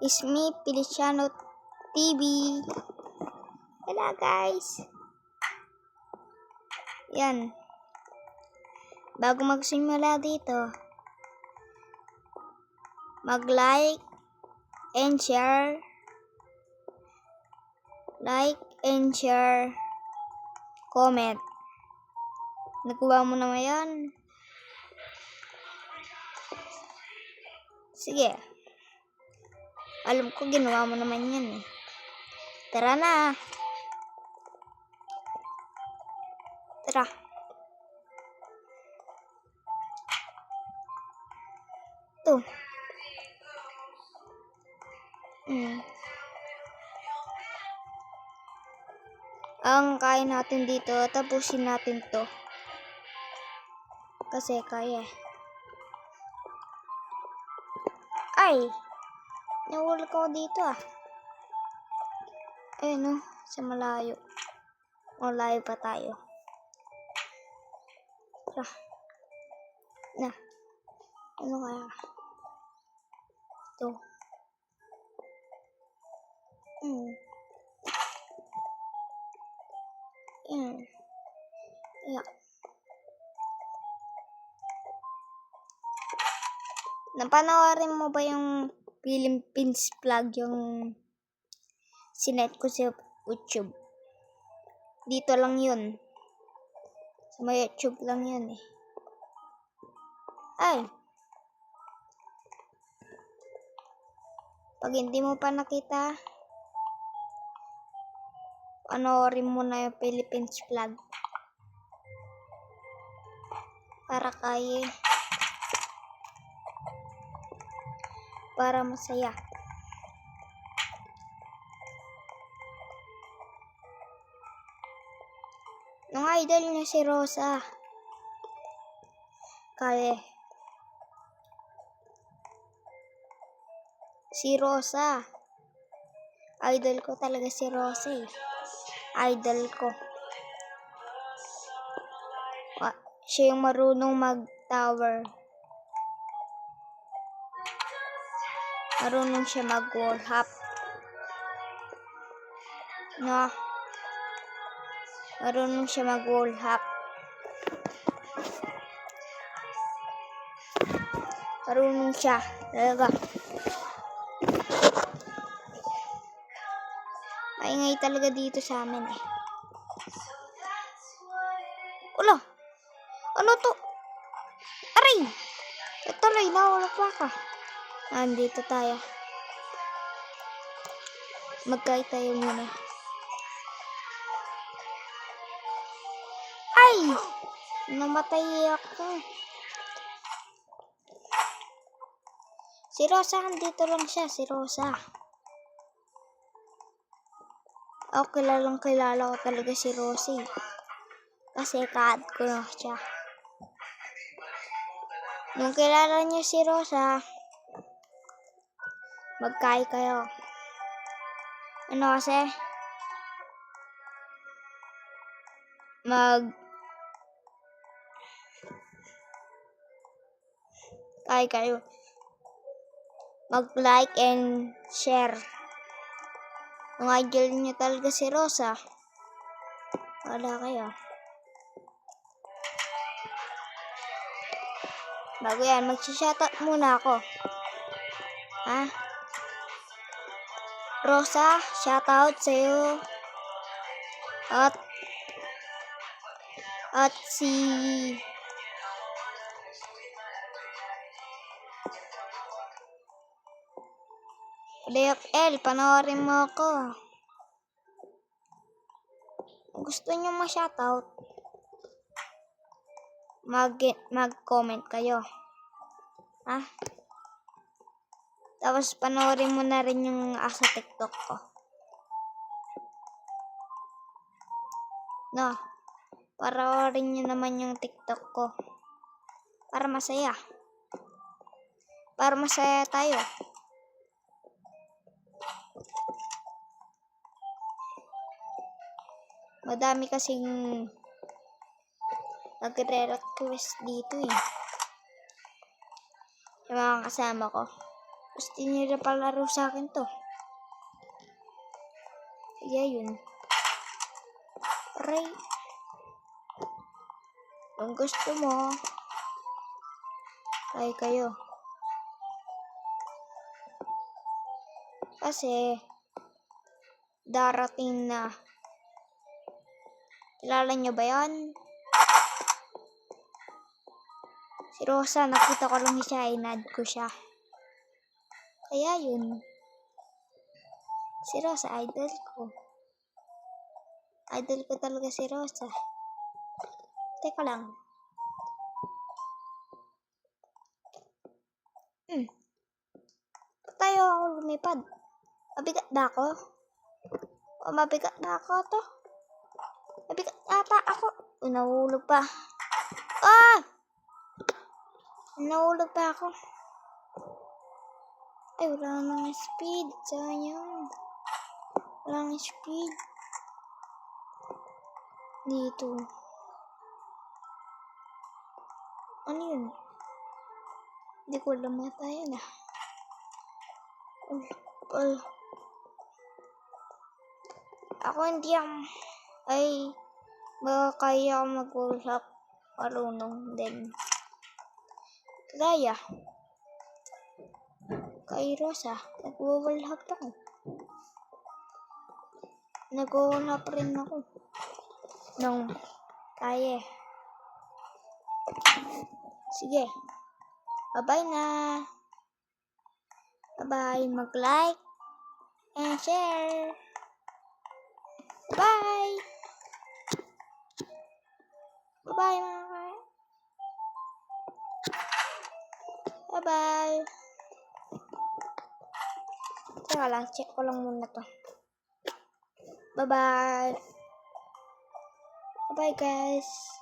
It's me, Feliciano TV. Hello guys. Yan. Bago magsimula dito, mag-like and share. Like and share. Comment. Nagawa mo naman yan. Sige. Alam ko ginawa mo naman yan eh. Tara na. Tara. Ito. Ang kain natin dito, tapusin natin to. Kasi kaya. Ay! Nahuli ko dito ah. Ayun no, sa malayo. Malayo pa tayo. Tara. Na. Ano kaya? Ito. Yeah. Napanawarin mo ba yung Philippines vlog yung sinet ko sa YouTube? Dito lang yun. Sa may YouTube lang yun eh. Ay! Pag hindi mo pa nakita, panoorin mo na yung Philippines vlog. Para kaya. Para masaya. Nung idol niya si Rosa. Kaya. Si Rosa. Idol ko talaga si Rosa eh. Idol ko. Siya yung marunong mag-tower. Marunong siya mag-wall hop. No. Marunong siya mag-wall hop. Marunong siya. Talaga. Maingay talaga dito sa amin eh. Ulo! Ano to? Aray! Tuloy, nawala pa ka. Andito tayo. Magkait tayo muna. Ay! Namatay ako. Si Rosa, andito lang siya. Si Rosa. Ako kilala ko talaga si Rosie. Kasi ka-add ko na siya. Nung kilala niyo si Rosa, magkay kayo. Ano kasi? Kay kayo. Mag-like and share. Nung idol niyo talaga si Rosa, wala kayo. Bago yan, mag-shoutout muna ako. Ha? Rosa, shoutout sa'yo. At si DFL, panoorin mo ako. Kung gusto nyo ma-shoutout, mag-comment kayo. Ha? Tapos panoorin mo na rin yung sa TikTok ko. No. Panoorin nyo naman yung TikTok ko. Para masaya. Para masaya tayo. Madami kasing nagre-request dito eh. Yung mga kasama ko. Tapos tinira palaro sa akin to. Kaya yun. Aray. Kung gusto mo, try kayo. Kasi, darating na. Kilala nyo ba yan? Si Rosa, nakita ko lang siya, inad ko siya. Kaya yun. Si Rosa, idol ko. Idol ko talaga si Rosa. Teka lang. Tayo ako lumipad. Mabigat na ako? O mabigat na ako to? Mabigat ata ako. Nahulog pa. Ah! Nahulog pa ako. Ay, wala nang speed. Sayang. Wala nang speed. Dito. Ano yun? Hindi ko alam mata yun ah. Ako hindi ay baka kaya mag-usap marunong din. Kaya kay Rosa, nag-wallhack ako. Nag-wallhack rin ako. Nung kaya. Sige. Bye-bye na. Bye-bye. Mag-like and share. Bye. Bye-bye mga kaya. Bye-bye. Teka lang, check ko lang muna to. Bye-bye. Bye-bye guys.